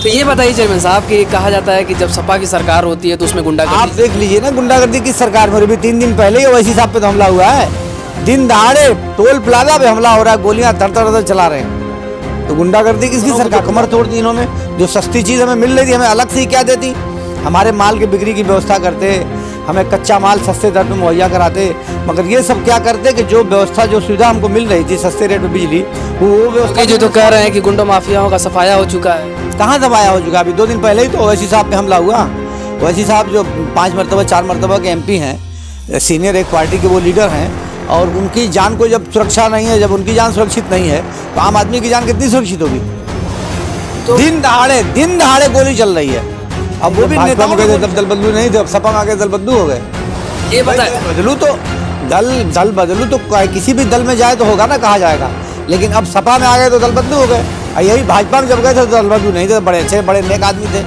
तो ये बताइए चेयरमैन साहब कि कहा जाता है कि जब सपा की सरकार होती है तो उसमें आप गुंडागर्दी। देख लीजिए ना गुंडागर्दी किस सरकार में, अभी 3 दिन पहले ही ओवैसी साहब पे तो हमला हुआ है। दिन दहाड़े टोल प्लाजा पे हमला हो रहा है, गोलियां धड़ चला रहे हैं। तो गुंडागर्दी किसकी सरकार, कमर तोड़ दी इन्होंने। जो सस्ती चीज़ हमें मिल रही थी हमें अलग से ही क्या देती, हमारे माल की बिक्री की व्यवस्था करते, हमें कच्चा माल सस्ते दर में मुहैया कराते। मगर ये सब क्या करते कि जो व्यवस्था जो सुविधा हमको मिल रही थी सस्ते रेट में बिजली, वो व्यवस्था जो तो कह रहे हैं कि गुंडा माफियाओं का सफाया हो चुका है। कहाँ दबाया हो चुका। अभी 2 दिन पहले ही तो ओवैसी साहब पे हमला हुआ। ओवैसी साहब जो 5 मरतबा 4 मरतबा के MP हैं, सीनियर एक पार्टी के वो लीडर हैं, और उनकी जान को जब सुरक्षा नहीं है, जब उनकी जान सुरक्षित नहीं है तो आम आदमी की जान कितनी सुरक्षित होगी। तो दिन दहाड़े गोली चल रही है। अब वो भी नेता हो गए, दल बदलू नहीं थे, अब सपा में आके दल बदलू हो गए। ये बताए बदलू तो दल बदलू तो किसी भी दल में जाए तो होगा ना, कहा जाएगा। लेकिन अब सपा में आ गए तो दल बदलू हो गए। और यही भाजपा में जब गए थे तो दल बदलू नहीं थे, बड़े अच्छे बड़े नेक आदमी थे।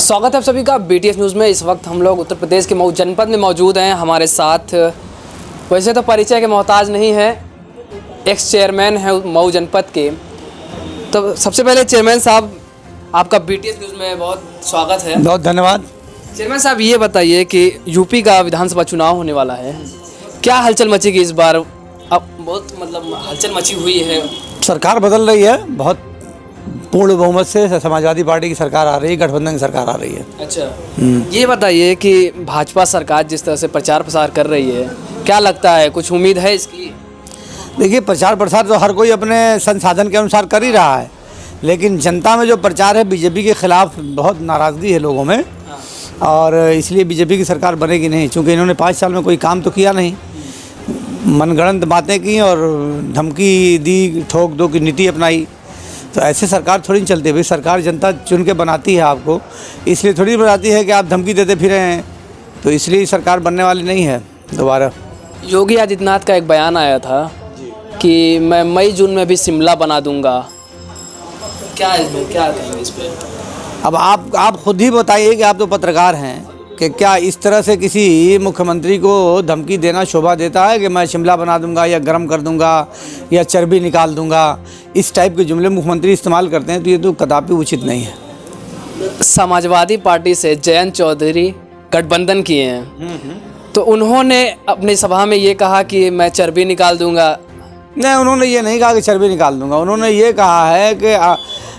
स्वागत है आप सभी का BTS न्यूज़ में। इस वक्त हम लोग उत्तर प्रदेश के मऊ जनपद में मौजूद हैं। हमारे साथ वैसे तो परिचय के मोहताज नहीं है, एक्स चेयरमैन है मऊ जनपद के। तो सबसे पहले चेयरमैन साहब आपका BTS न्यूज़ में बहुत स्वागत है। बहुत धन्यवाद। चेयरमैन साहब ये बताइए कि यूपी का विधानसभा चुनाव होने वाला है, क्या हलचल मचेगी इस बार? अब बहुत मतलब हलचल मची हुई है, सरकार बदल रही है, बहुत पूर्ण बहुमत से समाजवादी पार्टी की सरकार आ रही है, गठबंधन की सरकार आ रही है। अच्छा, ये बताइए कि भाजपा सरकार जिस तरह से प्रचार प्रसार कर रही है, क्या लगता है, कुछ उम्मीद है इसकी? देखिए, प्रचार प्रसार तो हर कोई अपने संसाधन के अनुसार कर ही रहा है, लेकिन जनता में जो प्रचार है बीजेपी के खिलाफ बहुत नाराज़गी है लोगों में। और इसलिए बीजेपी की सरकार बनेगी नहीं, क्योंकि इन्होंने 5 साल में कोई काम तो किया नहीं, मनगढ़ंत बातें की और धमकी दी, ठोक दो की नीति अपनाई। तो ऐसे सरकार थोड़ी नहीं चलती भाई। सरकार जनता चुन के बनाती है आपको, इसलिए थोड़ी बनाती है कि आप धमकी देते फिरे हैं। तो इसलिए सरकार बनने वाली नहीं है दोबारा। योगी आदित्यनाथ का एक बयान आया था कि मैं मई जून में भी शिमला बना दूंगा, क्या इसमें क्या कहेंगे इस पे? अब आप खुद ही बताइए कि आप तो पत्रकार हैं कि क्या इस तरह से किसी मुख्यमंत्री को धमकी देना शोभा देता है कि मैं शिमला बना दूंगा या गर्म कर दूंगा या चर्बी निकाल दूंगा? इस टाइप के जुमले मुख्यमंत्री इस्तेमाल करते हैं तो ये तो कदापि उचित नहीं है। समाजवादी पार्टी से जयंत चौधरी गठबंधन किए हैं, तो उन्होंने अपनी सभा में ये कहा कि मैं चर्बी निकाल दूंगा। नहीं, उन्होंने ये नहीं कहा कि चर्बी निकाल दूंगा। उन्होंने ये कहा है कि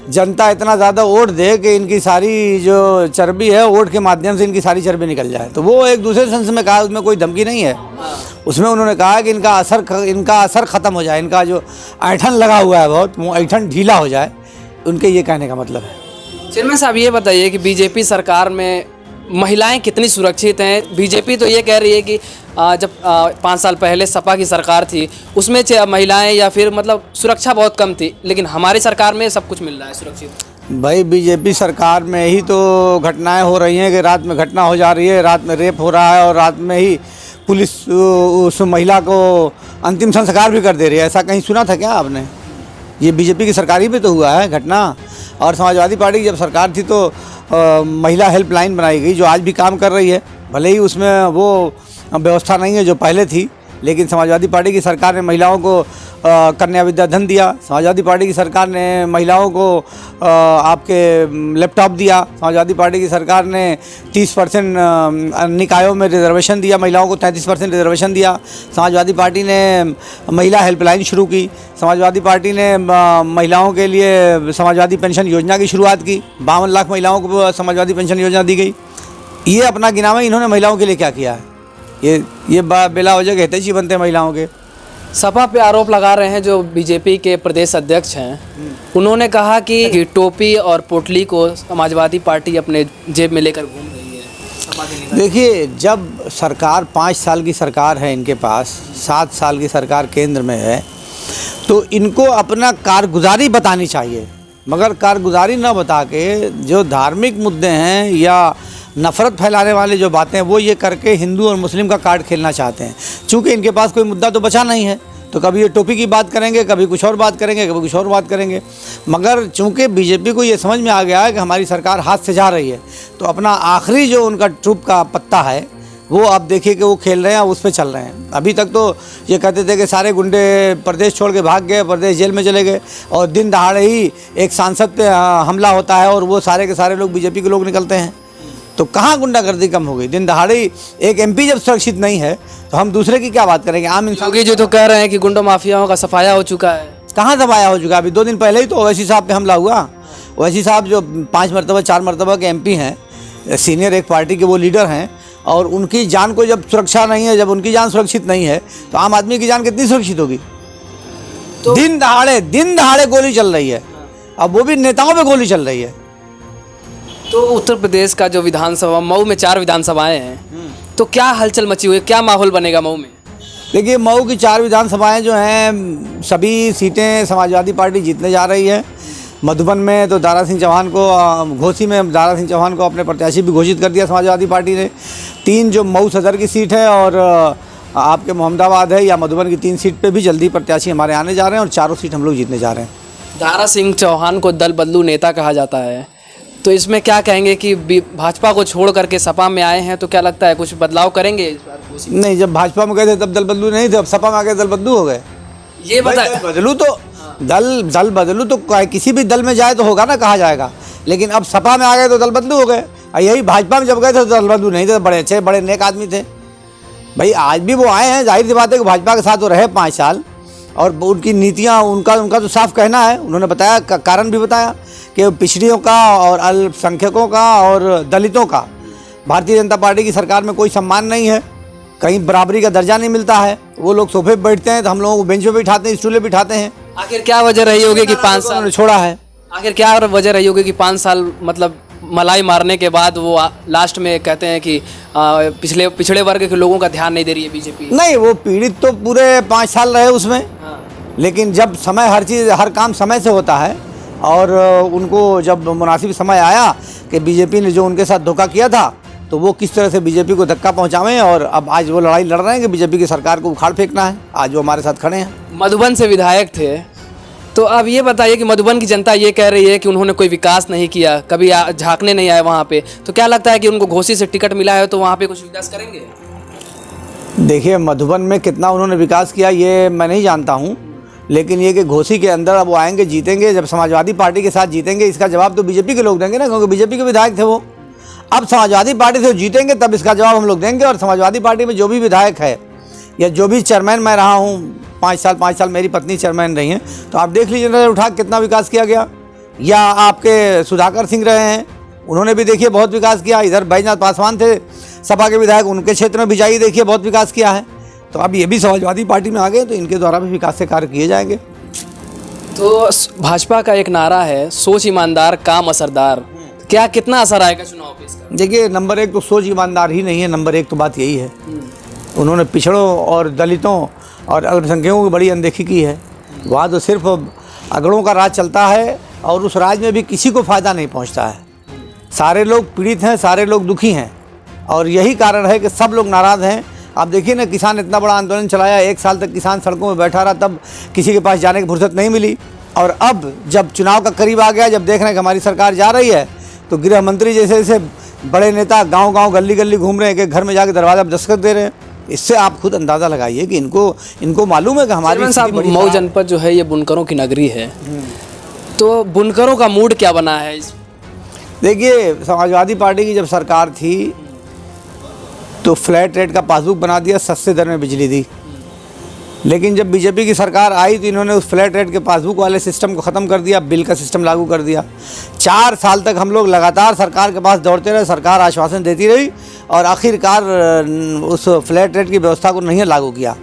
जनता इतना ज़्यादा वोट दे कि इनकी सारी जो चर्बी है वोट के माध्यम से इनकी सारी चर्बी निकल जाए। तो वो एक दूसरे सेंस में कहा, उसमें कोई धमकी नहीं है। उसमें उन्होंने कहा कि इनका असर ख़त्म हो जाए, इनका जो ऐंठन लगा हुआ है बहुत, वो ऐंठन ढीला हो जाए, उनके ये कहने का मतलब है। चेयरमैन साहब ये बताइए कि बीजेपी सरकार में महिलाएं कितनी सुरक्षित हैं? बीजेपी तो ये कह रही है कि जब 5 साल पहले सपा की सरकार थी उसमें महिलाएं या फिर मतलब सुरक्षा बहुत कम थी, लेकिन हमारी सरकार में सब कुछ मिल रहा है सुरक्षित। भाई बीजेपी सरकार में ही तो घटनाएं हो रही हैं कि रात में घटना हो जा रही है, रात में रेप हो रहा है और रात में ही पुलिस उस महिला को अंतिम संस्कार भी कर दे रही है। ऐसा कहीं सुना था क्या आपने? ये बीजेपी की सरकार ही पे तो हुआ है घटना। और समाजवादी पार्टी की जब सरकार थी तो महिला हेल्पलाइन बनाई गई जो आज भी काम कर रही है। भले ही उसमें वो व्यवस्था नहीं है जो पहले थी, लेकिन समाजवादी पार्टी की सरकार ने महिलाओं को कन्या विद्या धन दिया। समाजवादी पार्टी की सरकार ने महिलाओं को आपके लैपटॉप दिया। समाजवादी पार्टी की सरकार ने 30% निकायों में रिजर्वेशन दिया, महिलाओं को 33% रिजर्वेशन दिया। समाजवादी पार्टी ने महिला हेल्पलाइन शुरू की। समाजवादी पार्टी ने महिलाओं के लिए समाजवादी पेंशन योजना की शुरुआत की। 52 लाख महिलाओं को समाजवादी पेंशन योजना दी गई। ये अपना गिनावा इन्होंने महिलाओं के लिए क्या किया है? ये बेला वजह के हितैषी बनते हैं महिलाओं के। सपा पे आरोप लगा रहे हैं जो बीजेपी के प्रदेश अध्यक्ष हैं, उन्होंने कहा कि टोपी और पोटली को समाजवादी पार्टी अपने जेब में लेकर घूम रही है सपा के नेता। देखिए, जब सरकार 5 साल की सरकार है इनके पास, 7 साल की सरकार केंद्र में है, तो इनको अपना कारगुजारी बतानी चाहिए। मगर कारगुजारी न बता के जो धार्मिक मुद्दे हैं या नफ़रत फैलाने वाले जो बातें हैं वो ये करके हिंदू और मुस्लिम का कार्ड खेलना चाहते हैं। चूँकि इनके पास कोई मुद्दा तो बचा नहीं है, तो कभी ये टोपी की बात करेंगे, कभी कुछ और बात करेंगे, कभी कुछ और बात करेंगे। मगर चूंकि बीजेपी को ये समझ में आ गया है कि हमारी सरकार हाथ से जा रही है, तो अपना आखिरी जो उनका ट्रूप का पत्ता है वो आप देखिए कि वो खेल रहे हैं, उस पर चल रहे हैं। अभी तक तो ये कहते थे कि सारे गुंडे प्रदेश छोड़ के भाग गए, प्रदेश जेल में चले गए, और दिन दहाड़े ही एक सांसद पे हमला होता है और वो सारे के सारे लोग बीजेपी के लोग निकलते हैं। तो कहाँ गुंडागर्दी कम हो गई? दिन दहाड़े ही एक एमपी जब सुरक्षित नहीं है तो हम दूसरे की क्या बात करेंगे? आम इंसान योगी जी तो कह रहे हैं कि गुंडा माफियाओं का सफाया हो चुका है। कहाँ दबाया हो चुका? अभी 2 दिन पहले ही तो ओवैसी साहब पे हमला हुआ। ओवैसी साहब जो 5 मरतबा 4 मरतबा के एमपी हैं, सीनियर एक पार्टी के वो लीडर हैं, और उनकी जान को जब सुरक्षा नहीं है, जब उनकी जान सुरक्षित नहीं है, तो आम आदमी की जान कितनी सुरक्षित होगी? तो दिन दहाड़े गोली चल रही है, अब वो भी नेताओं पे गोली चल रही है। तो उत्तर प्रदेश का जो विधानसभा, मऊ में 4 विधानसभाएं हैं, तो क्या हलचल मची हुई है, क्या माहौल बनेगा मऊ में? देखिए, मऊ की 4 विधानसभाएं जो हैं, सभी सीटें समाजवादी पार्टी जीतने जा रही है। मधुबन में तो दारा सिंह चौहान को, घोसी में दारा सिंह चौहान को अपने प्रत्याशी भी घोषित कर दिया समाजवादी पार्टी ने। 3 जो मऊ सदर की सीट है, और आपके मोहम्मदाबाद है या मधुबन की 3 सीट पे भी जल्दी प्रत्याशी हमारे आने जा रहे हैं, और 4 सीट हम लोग जीतने जा रहे हैं। दारा सिंह चौहान को दल बदलू नेता कहा जाता है, तो इसमें क्या कहेंगे कि भाजपा को छोड़ करके सपा में आए हैं, तो क्या लगता है कुछ बदलाव करेंगे इस बार? नहीं, जब भाजपा में गए थे तब दल बदलू नहीं थे, अब सपा में आ गए दल बदलू हो गए। ये बता, बदलू तो दल बदलू तो किसी भी दल में जाए तो होगा ना, कहा जाएगा। लेकिन अब सपा में आ गए तो दल बदलू हो गए। यही भाजपा में जब गए थे तो दल बदलू नहीं थे, बड़े अच्छे बड़े नेक आदमी थे भाई। आज भी वो आए हैं, जाहिर सी बात है कि भाजपा के साथ वो रहे 5 साल, और उनकी नीतियाँ, उनका तो साफ कहना है, उन्होंने बताया, कारण भी बताया कि पिछड़ियों का और अल्पसंख्यकों का और दलितों का भारतीय जनता पार्टी की सरकार में कोई सम्मान नहीं है, कहीं बराबरी का दर्जा नहीं मिलता है। वो लोग सोफे पे बैठते हैं तो हम लोगों को बेंच पे बिठाते हैं, स्टूले बिठाते हैं। आखिर क्या वजह रही होगी कि 5 साल छोड़ा है? आखिर क्या वजह रही होगी कि 5 साल मतलब मलाई मारने के बाद वो लास्ट में कहते हैं कि पिछड़े वर्ग के लोगों का ध्यान नहीं दे रही है बीजेपी? नहीं, वो पीड़ित तो पूरे 5 साल रहे उसमें। लेकिन जब समय, हर काम समय से होता है, और उनको जब मुनासिब समय आया कि बीजेपी ने जो उनके साथ धोखा किया था, तो वो किस तरह से बीजेपी को धक्का पहुंचावें, और अब आज वो लड़ाई लड़ रहे हैं कि बीजेपी की सरकार को उखाड़ फेंकना है। आज वो हमारे साथ खड़े हैं। मधुबन से विधायक थे, तो अब ये बताइए कि मधुबन की जनता ये कह रही है कि उन्होंने कोई विकास नहीं किया, कभी झांकने नहीं आए वहाँ पे, तो क्या लगता है कि उनको घोसी से टिकट मिला है तो वहाँ पे कुछ विकास करेंगे? देखिए, मधुबन में कितना उन्होंने विकास किया ये मैं नहीं जानता हूँ, लेकिन ये कि घोसी के अंदर अब वो आएंगे, जीतेंगे, जब समाजवादी पार्टी के साथ जीतेंगे, इसका जवाब तो बीजेपी के लोग देंगे ना, क्योंकि बीजेपी के विधायक थे वो। अब समाजवादी पार्टी से जीतेंगे तब इसका जवाब हम लोग देंगे। और समाजवादी पार्टी में जो भी विधायक है या जो भी चेयरमैन मैं रहा हूँ, 5 साल मेरी पत्नी चेयरमैन रही हैं, तो आप देख लीजिए नजर उठा कितना विकास किया गया। या आपके सुधाकर सिंह रहे हैं, उन्होंने भी देखिए बहुत विकास किया। इधर बैजनाथ पासवान थे सपा के विधायक, उनके क्षेत्र में भी जाइए देखिए बहुत विकास किया है। तो अब ये भी समाजवादी पार्टी में आ गए तो इनके द्वारा भी विकास के कार्य किए जाएंगे। तो भाजपा का एक नारा है, सोच ईमानदार काम असरदार, क्या कितना असर आएगा चुनाव पे इसका? देखिए, नंबर 1 तो सोच ईमानदार ही नहीं है, नंबर 1 तो बात यही है, उन्होंने पिछड़ों और दलितों और अल्पसंख्यकों की बड़ी अनदेखी की है। वहाँ तो सिर्फ अगड़ों का राज चलता है, और उस राज में भी किसी को फ़ायदा नहीं पहुँचता है। सारे लोग पीड़ित हैं, सारे लोग दुखी हैं, और यही कारण है कि सब लोग नाराज़ हैं। आप देखिए ना, किसान इतना बड़ा आंदोलन चलाया, 1 साल तक किसान सड़कों में बैठा रहा, तब किसी के पास जाने की फुर्सत नहीं मिली। और अब जब चुनाव का करीब आ गया, जब देख रहे हैं कि हमारी सरकार जा रही है, तो गृह मंत्री जैसे बड़े नेता गांव-गांव गली-गली घूम रहे हैं कि घर में जाके दरवाजा पर दस्तखत दे रहे हैं। इससे आप खुद अंदाज़ा लगाइए कि इनको मालूम है कि हमारी मऊ जनपद जो है ये बुनकरों की नगरी है, तो बुनकरों का मूड क्या बना है? देखिए, समाजवादी पार्टी की जब सरकार थी तो फ्लैट रेट का पासबुक बना दिया, सस्ते दर में बिजली दी। लेकिन जब बीजेपी की सरकार आई तो इन्होंने उस फ्लैट रेट के पासबुक वाले सिस्टम को ख़त्म कर दिया, बिल का सिस्टम लागू कर दिया। 4 साल तक हम लोग लगातार सरकार के पास दौड़ते रहे, सरकार आश्वासन देती रही, और आखिरकार उस फ्लैट रेट की व्यवस्था को नहीं लागू किया।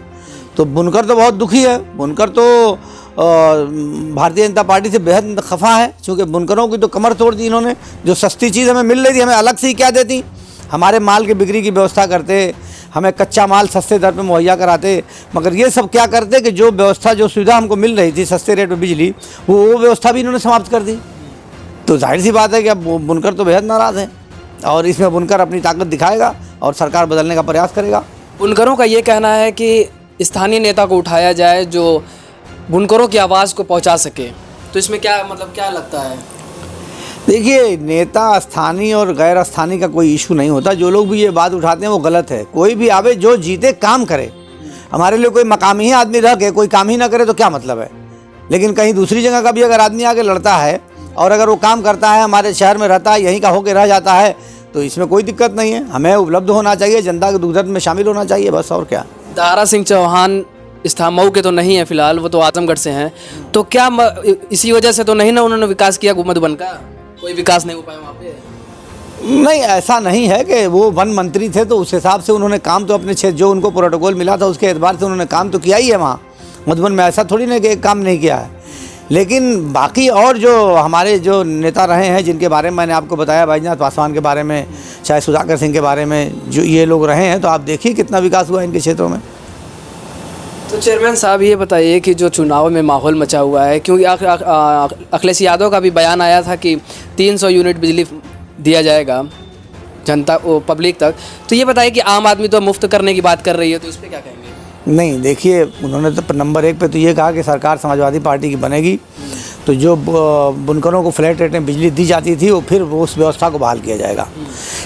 तो बुनकर तो बहुत दुखी है, बुनकर तो भारतीय जनता पार्टी से बेहद खफा है, क्योंकि बुनकरों की तो कमर तोड़ दी इन्होंने। जो सस्ती चीज़ हमें मिल रही थी, हमें अलग से ही क्या देती, हमारे माल की बिक्री की व्यवस्था करते, हमें कच्चा माल सस्ते दर पे मुहैया कराते, मगर ये सब क्या करते कि जो व्यवस्था, जो सुविधा हमको मिल रही थी सस्ते रेट पे बिजली, वो व्यवस्था भी इन्होंने समाप्त कर दी। तो जाहिर सी बात है कि अब बुनकर तो बेहद नाराज़ हैं, और इसमें बुनकर अपनी ताकत दिखाएगा और सरकार बदलने का प्रयास करेगा। बुनकरों का ये कहना है कि स्थानीय नेता को उठाया जाए जो बुनकरों की आवाज़ को पहुंचा सके, तो इसमें क्या मतलब क्या लगता है? देखिए, नेता स्थानीय और गैर स्थानीय का कोई इशू नहीं होता। जो लोग भी ये बात उठाते हैं वो गलत है। कोई भी आवे, जो जीते काम करे। हमारे लिए कोई मकामी ही आदमी रह के कोई काम ही ना करे तो क्या मतलब है। लेकिन कहीं दूसरी जगह का भी अगर आदमी आके लड़ता है और अगर वो काम करता है, हमारे शहर में रहता है, यहीं का होके रह जाता है, तो इसमें कोई दिक्कत नहीं है। हमें उपलब्ध होना चाहिए, जनता के दुख दर्द में शामिल होना चाहिए, बस। और क्या। दारा सिंह चौहान मऊ के तो नहीं है फिलहाल, वो तो आजमगढ़ से हैं, तो क्या इसी वजह से तो नहीं ना उन्होंने विकास किया मधुबन का? कोई विकास नहीं हो पाया वहाँ पे? नहीं, ऐसा नहीं है कि वो वन मंत्री थे तो उस हिसाब से उन्होंने काम तो अपने क्षेत्र, जो उनको प्रोटोकॉल मिला था उसके एतबार से उन्होंने काम तो किया ही है वहाँ मधुबन में। ऐसा थोड़ी ना कि एक काम नहीं किया है। लेकिन बाकी और जो हमारे जो नेता रहे हैं, जिनके बारे में मैंने आपको बताया, बैजनाथ पासवान के बारे में, चाहे सुधाकर सिंह के बारे में, जो ये लोग रहे हैं, तो आप देखिए कितना विकास हुआ इनके क्षेत्रों में। तो चेयरमैन साहब ये बताइए कि जो चुनाव में माहौल मचा हुआ है, क्योंकि अखिलेश यादव का भी बयान आया था कि 300 यूनिट बिजली दिया जाएगा जनता को, पब्लिक तक, तो ये बताइए कि आम आदमी तो मुफ्त करने की बात कर रही है, तो इस पर क्या कहेंगे? नहीं, देखिए, उन्होंने तो नंबर 1 पे तो ये कहा कि सरकार समाजवादी पार्टी की बनेगी, तो जो बुनकरों को फ्लैट रेट में बिजली दी जाती थी वो फिर वो उस व्यवस्था को बहाल किया जाएगा।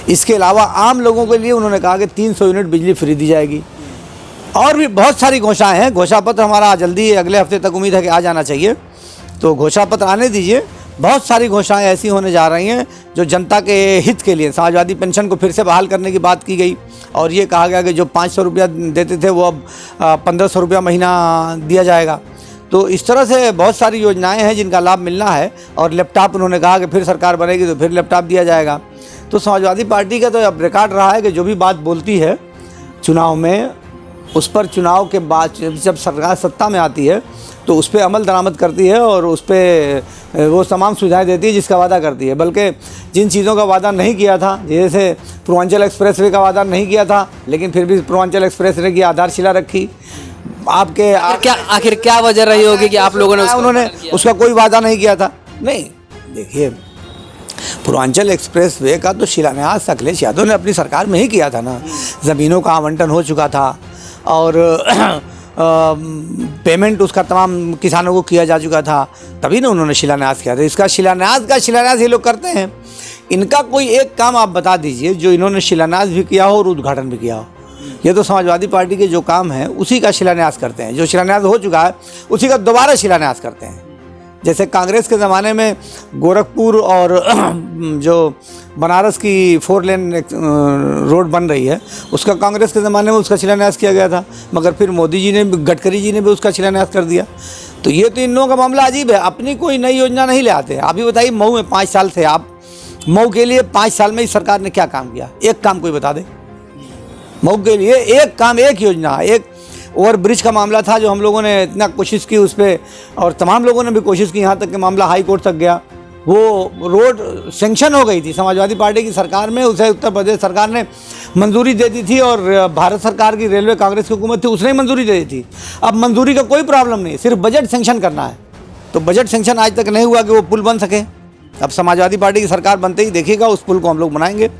इसके अलावा आम लोगों के लिए उन्होंने कहा कि 300 यूनिट बिजली फ्री दी जाएगी। और भी बहुत सारी घोषणाएं हैं। घोषणा पत्र हमारा जल्दी अगले हफ्ते तक उम्मीद है कि आ जाना चाहिए, तो घोषणा पत्र आने दीजिए। बहुत सारी घोषणाएं ऐसी होने जा रही हैं जो जनता के हित के लिए। समाजवादी पेंशन को फिर से बहाल करने की बात की गई और ये कहा गया कि जो 500 रुपया देते थे वो अब 1500 रुपया महीना दिया जाएगा। तो इस तरह से बहुत सारी योजनाएं हैं जिनका लाभ मिलना है। और लैपटॉप उन्होंने कहा कि फिर सरकार बनेगी तो फिर लैपटॉप दिया जाएगा। तो समाजवादी पार्टी का तो अब रिकॉर्ड रहा है कि जो भी बात बोलती है चुनाव में, उस पर चुनाव के बाद जब सरकार सत्ता में आती है तो उस पर अमल दरामद करती है और उस पर वो तमाम सुविधाएं देती है जिसका वादा करती है। बल्कि जिन चीज़ों का वादा नहीं किया था, जैसे पूर्वांचल एक्सप्रेसवे का वादा नहीं किया था, लेकिन फिर भी पूर्वांचल एक्सप्रेसवे की आधारशिला रखी। आपके आखिर क्या वजह रही होगी कि आप लोगों ने उन्होंने उसका कोई वादा नहीं किया था? नहीं, देखिए, पूर्वांचल एक्सप्रेसवे का तो शिलान्यास अखिलेश यादव ने अपनी सरकार में ही किया था ना। ज़मीनों का आवंटन हो चुका था और पेमेंट उसका तमाम किसानों को किया जा चुका था, तभी ना उन्होंने शिलान्यास किया था। इसका शिलान्यास ये लोग करते हैं। इनका कोई एक काम आप बता दीजिए जो इन्होंने शिलान्यास भी किया हो और उद्घाटन भी किया हो। ये तो समाजवादी पार्टी के जो काम है उसी का शिलान्यास करते हैं। जो शिलान्यास हो चुका है उसी का दोबारा शिलान्यास करते हैं। जैसे कांग्रेस के ज़माने में गोरखपुर और जो बनारस की 4 लेन रोड बन रही है, उसका कांग्रेस के ज़माने में उसका शिलान्यास किया गया था, मगर फिर मोदी जी ने, गडकरी जी ने भी उसका शिलान्यास कर दिया। तो ये तो इन लोगों का मामला अजीब है। अपनी कोई नई योजना नहीं ले आते। आप ही बताइए, मऊ में 5 साल से, आप मऊ के लिए 5 साल में इस सरकार ने क्या काम किया? एक काम कोई बता दे। मऊ के लिए एक काम, एक योजना, एक ओवर ब्रिज का मामला था जो हम लोगों ने इतना कोशिश की उस पर, और तमाम लोगों ने भी कोशिश की, यहाँ तक कि मामला हाई कोर्ट तक गया। वो रोड सेंक्शन हो गई थी समाजवादी पार्टी की सरकार में, उसे उत्तर प्रदेश सरकार ने मंजूरी दे दी थी और भारत सरकार की रेलवे कांग्रेस की हुकूमत थी उसने मंजूरी दे दी थी। अब मंजूरी का कोई प्रॉब्लम नहीं, सिर्फ बजट सेंक्शन करना है। तो बजट सेंक्शन आज तक नहीं हुआ कि वो पुल बन सके। अब समाजवादी पार्टी की सरकार बनते ही देखिएगा उस पुल को हम लोग बनाएंगे।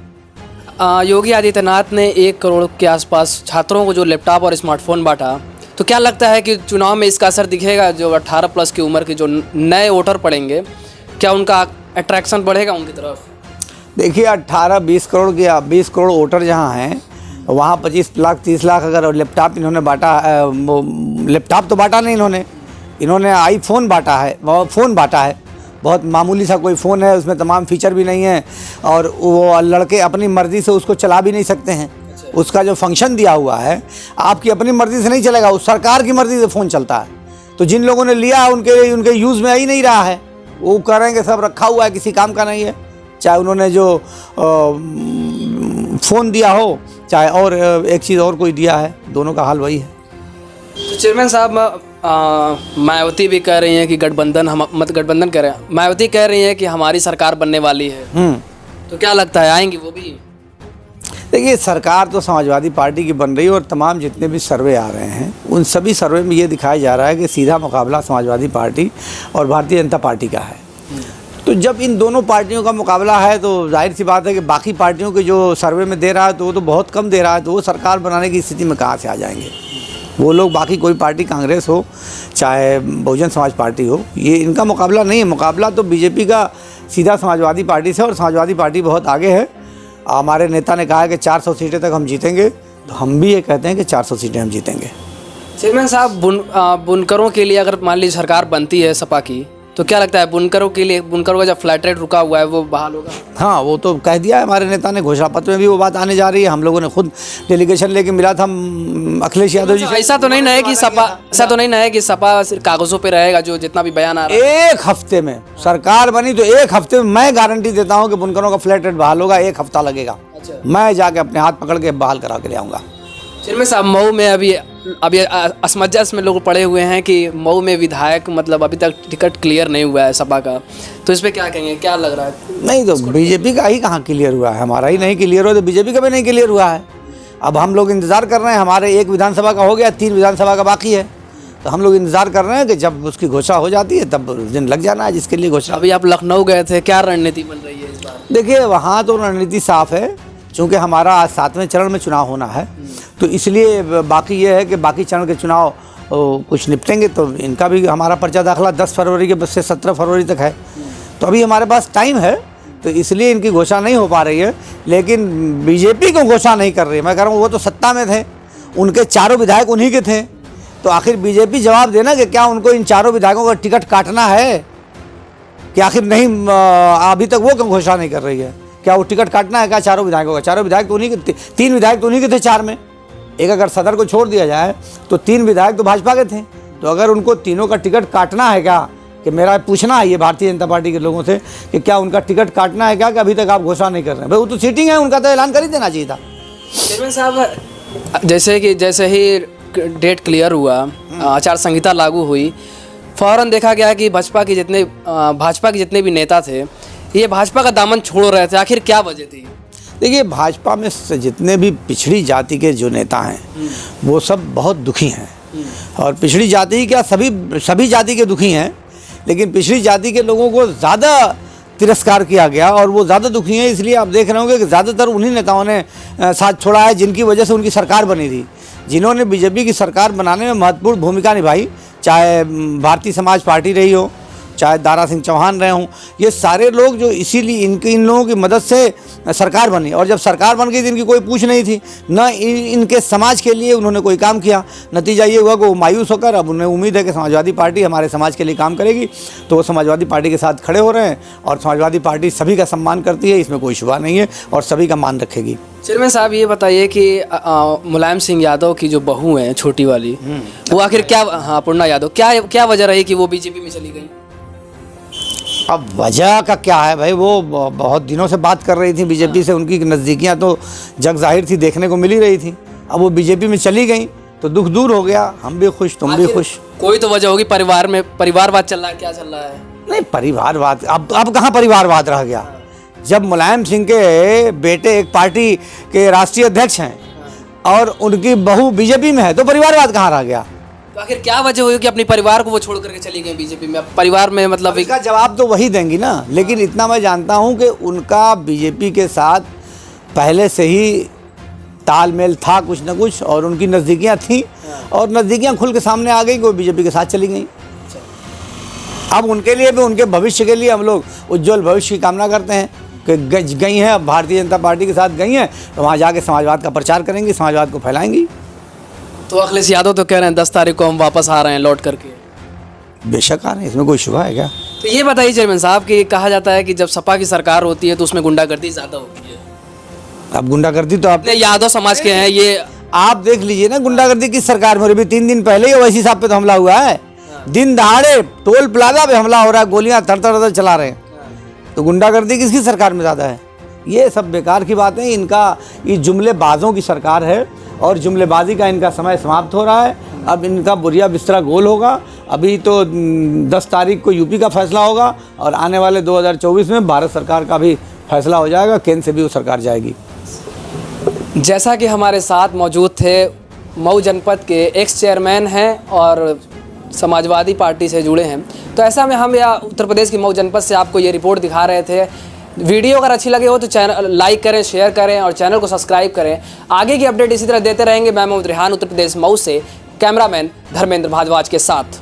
योगी आदित्यनाथ ने 1 करोड़ के आसपास छात्रों को जो लैपटॉप और स्मार्टफोन बांटा, तो क्या लगता है कि चुनाव में इसका असर दिखेगा? जो 18+ की उम्र के जो नए वोटर पड़ेंगे, क्या उनका अट्रैक्शन बढ़ेगा उनकी तरफ? देखिए, 18-20 करोड़ के 20 करोड़ वोटर जहाँ हैं वहाँ 25 लाख 30 लाख अगर लैपटॉप इन्होंने बांटा, लैपटॉप तो बांटा नहीं इन्होंने आईफोन बांटा है, फ़ोन बांटा है। बहुत मामूली सा कोई फ़ोन है, उसमें तमाम फीचर भी नहीं है और वो लड़के अपनी मर्ज़ी से उसको चला भी नहीं सकते हैं। उसका जो फंक्शन दिया हुआ है आपकी अपनी मर्ज़ी से नहीं चलेगा, उस सरकार की मर्ज़ी से फ़ोन चलता है। तो जिन लोगों ने लिया उनके यूज़ में आ ही नहीं रहा है, वो कह रहे हैं कि सब रखा हुआ है, किसी काम का नहीं है। चाहे उन्होंने जो फ़ोन दिया हो, चाहे और एक चीज़ और कोई दिया है, दोनों का हाल वही है। तो चेयरमैन साहब, मायावती भी कह रही हैं कि गठबंधन कह रहे हैं, मायावती कह रही हैं कि हमारी सरकार बनने वाली है, तो क्या लगता है आएंगी वो भी? देखिए, सरकार तो समाजवादी पार्टी की बन रही है और तमाम जितने भी सर्वे आ रहे हैं उन सभी सर्वे में ये दिखाया जा रहा है कि सीधा मुकाबला समाजवादी पार्टी और भारतीय जनता पार्टी का है। तो जब इन दोनों पार्टियों का मुकाबला है तो जाहिर सी बात है कि बाकी पार्टियों के जो सर्वे में दे रहा है तो वो तो बहुत कम दे रहा है, तो वो सरकार बनाने की स्थिति में कहाँ से आ जाएंगे? वो लोग बाकी कोई पार्टी, कांग्रेस हो चाहे बहुजन समाज पार्टी हो, ये इनका मुकाबला नहीं है। मुकाबला तो बीजेपी का सीधा समाजवादी पार्टी से, और समाजवादी पार्टी बहुत आगे है। हमारे नेता ने कहा है कि 400 सीटें तक हम जीतेंगे, तो हम भी ये कहते हैं कि 400 सीटें हम जीतेंगे। चेयरमैन साहब, बुनकरों के लिए अगर मान लीजिए सरकार बनती है सपा की, तो क्या लगता है बुनकरों के लिए, बुनकरों का जब फ्लैट रेट रुका हुआ है वो बहाल होगा? हाँ, वो तो कह दिया है हमारे नेता ने, घोषणा पत्र में भी वो बात आने जा रही है। हम लोगों ने खुद डेलीगेशन लेके मिला था अखिलेश यादव जी से। ऐसा तो नहीं ना है कि सपा सिर्फ कागजों पे रहेगा, जो जितना भी बयान आ रहा है। 1 हफ्ते में सरकार बनी तो 1 हफ्ते में मैं गारंटी देता हूँ कि बुनकरों का फ्लैट रेट बहाल होगा। 1 हफ्ता लगेगा। अच्छा। मैं जाके अपने हाथ पकड़ के बहाल करा के ले आऊँगा। चेयरमैन साहब, मऊ में अभी असमंजस में लोग पड़े हुए हैं कि मऊ में विधायक मतलब अभी तक टिकट क्लियर नहीं हुआ है सपा का, तो इस पे क्या कहेंगे, क्या लग रहा है? नहीं तो बीजेपी का ही कहाँ क्लियर हुआ है, हमारा ही नहीं क्लियर हुआ तो बीजेपी का भी नहीं क्लियर हुआ है। अब हम लोग इंतज़ार कर रहे हैं, हमारे 1 विधानसभा का हो गया, 3 विधानसभा का बाकी है, तो हम लोग इंतज़ार कर रहे हैं कि जब उसकी घोषणा हो जाती है तब दिन लग जाना है जिसके लिए घोषणा। अभी आप लखनऊ गए थे, क्या रणनीति बन रही है इस बार? देखिए, वहाँ तो रणनीति साफ है, चूँकि हमारा आज 7वें चरण में चुनाव होना है, तो इसलिए बाकी ये है कि बाकी चरण के चुनाव कुछ निपटेंगे तो इनका भी हमारा पर्चा दाखिला 10 फरवरी के से 17 फरवरी तक है, तो अभी हमारे पास टाइम है, तो इसलिए इनकी घोषणा नहीं हो पा रही है। लेकिन बीजेपी को घोषणा नहीं कर रही है। मैं कह रहा हूँ वो तो सत्ता में थे, उनके चारों विधायक उन्हीं के थे, तो आखिर बीजेपी जवाब देना कि क्या उनको इन चारों विधायकों का टिकट काटना है कि आखिर नहीं। अभी तक वो क्यों घोषणा नहीं कर रही है, क्या वो टिकट काटना है क्या चारों विधायकों का? चारों विधायक तो उन्हीं के, 3 विधायक तो उन्हीं के थे 4 में। एक अगर सदर को छोड़ दिया जाए तो 3 विधायक तो भाजपा के थे, तो अगर उनको तीनों का टिकट काटना है क्या, कि मेरा पूछना है ये भारतीय जनता पार्टी के लोगों से कि क्या उनका टिकट काटना है क्या, कि अभी तक आप घोषणा नहीं कर रहे हैं? भाई वो तो सीटिंग है, उनका तो ऐलान कर ही देना चाहिए था। चेयरमैन साहब, जैसे ही डेट क्लियर हुआ, आचार संहिता लागू हुई, फौरन देखा गया कि भाजपा के जितने भी नेता थे ये भाजपा का दामन छोड़ रहे थे। आखिर क्या वजह थी? देखिए, भाजपा में जितने भी पिछड़ी जाति के जो नेता हैं वो सब बहुत दुखी हैं, और पिछड़ी जाति ही क्या, सभी जाति के दुखी हैं, लेकिन पिछड़ी जाति के लोगों को ज़्यादा तिरस्कार किया गया और वो ज़्यादा दुखी हैं। इसलिए आप देख रहे होंगे कि ज़्यादातर उन्हीं नेताओं ने साथ छोड़ा है जिनकी वजह से उनकी सरकार बनी थी, जिन्होंने बीजेपी की सरकार बनाने में महत्वपूर्ण भूमिका निभाई, चाहे भारतीय समाज पार्टी रही हो, चाहे दारा सिंह चौहान रहे हों। ये सारे लोग जो इसीलिए इन लोगों की मदद से सरकार बनी, और जब सरकार बन गई तो इनकी कोई पूछ नहीं थी, न इनके समाज के लिए उन्होंने कोई काम किया। नतीजा ये हुआ कि वो मायूस होकर अब उन्हें उम्मीद है कि समाजवादी पार्टी हमारे समाज के लिए काम करेगी, तो वो समाजवादी पार्टी के साथ खड़े हो रहे हैं, और समाजवादी पार्टी सभी का सम्मान करती है, इसमें कोई शुबा नहीं है, और सभी का मान रखेगी। चेयरमैन साहब, ये बताइए कि मुलायम सिंह यादव की जो बहू है छोटी वाली, वो आखिर क्या, हाँ पूर्णा यादव, क्या वजह रही कि वो बीजेपी में चली गई? अब वजह का क्या है भाई, वो बहुत दिनों से बात कर रही थी बीजेपी से, उनकी नज़दीकियाँ तो जग जाहिर थी, देखने को मिली रही थी। अब वो बीजेपी में चली गई तो दुख दूर हो गया, हम भी खुश, तुम भी खुश। कोई तो वजह होगी, परिवार में परिवारवाद चल रहा है, क्या चल रहा है? नहीं, परिवारवाद अब कहाँ परिवारवाद रह गया? जब मुलायम सिंह के बेटे एक पार्टी के राष्ट्रीय अध्यक्ष हैं और उनकी बहू बीजेपी में है, तो परिवारवाद कहाँ रह गया? तो आखिर क्या वजह हुई कि अपने परिवार को वो छोड़ करके चली गई बीजेपी में? परिवार में मतलब इसका जवाब तो वही देंगी ना, लेकिन इतना मैं जानता हूं कि उनका बीजेपी के साथ पहले से ही तालमेल था कुछ न कुछ, और उनकी नज़दीकियां थी, और नज़दीकियां खुल के सामने आ गई कि वो बीजेपी के साथ चली गई। अब उनके लिए भी, उनके भविष्य के लिए हम लोग उज्ज्वल भविष्य की कामना करते हैं कि गई हैं, अब भारतीय जनता पार्टी के साथ गई हैं, तो वहाँ जाके समाजवाद का प्रचार करेंगी, समाजवाद को फैलाएंगी। तो अखिलेश यादव तो कह रहे हैं 10 तारीख को हम वापस आ रहे हैं लौट करके। बेशक आ रहे हैं, इसमें कोई शुबा है क्या? तो ये बताइए चेयरमैन साहब कि कहा जाता है कि जब सपा की सरकार होती है तो उसमें गुंडागर्दी ज़्यादा होती है। अब गुंडागर्दी तो आप यादव समाज के हैं, ये आप देख लीजिए ना, गुंडागर्दी किस सरकार में हो रही है? 3 दिन पहले ही ओवैसी साहब पे तो हमला हुआ है, दिन दहाड़े टोल प्लाजा पे हमला हो रहा है, गोलियां थर चला रहे हैं, तो गुंडागर्दी किसकी सरकार में ज़्यादा है? ये सब बेकार की बातें, इनका ये जुमलेबाजों की सरकार है, और जुमलेबाजी का इनका समय समाप्त हो रहा है। अब इनका बुरिया बिस्तरा गोल होगा। अभी तो 10 तारीख को यूपी का फैसला होगा, और आने वाले 2024 में भारत सरकार का भी फैसला हो जाएगा, केंद्र से भी वो सरकार जाएगी। जैसा कि हमारे साथ मौजूद थे मऊ जनपद के एक्स चेयरमैन हैं और समाजवादी पार्टी से जुड़े हैं, तो ऐसा में हम या उत्तर प्रदेश की मऊ जनपद से आपको ये रिपोर्ट दिखा रहे थे। वीडियो अगर अच्छी लगे हो तो चैनल लाइक करें, शेयर करें और चैनल को सब्सक्राइब करें। आगे की अपडेट इसी तरह देते रहेंगे। मैं मोहम्मद रेहान, उत्तर प्रदेश मऊ से। कैमरामैन धर्मेंद्र भारद्वाज के साथ।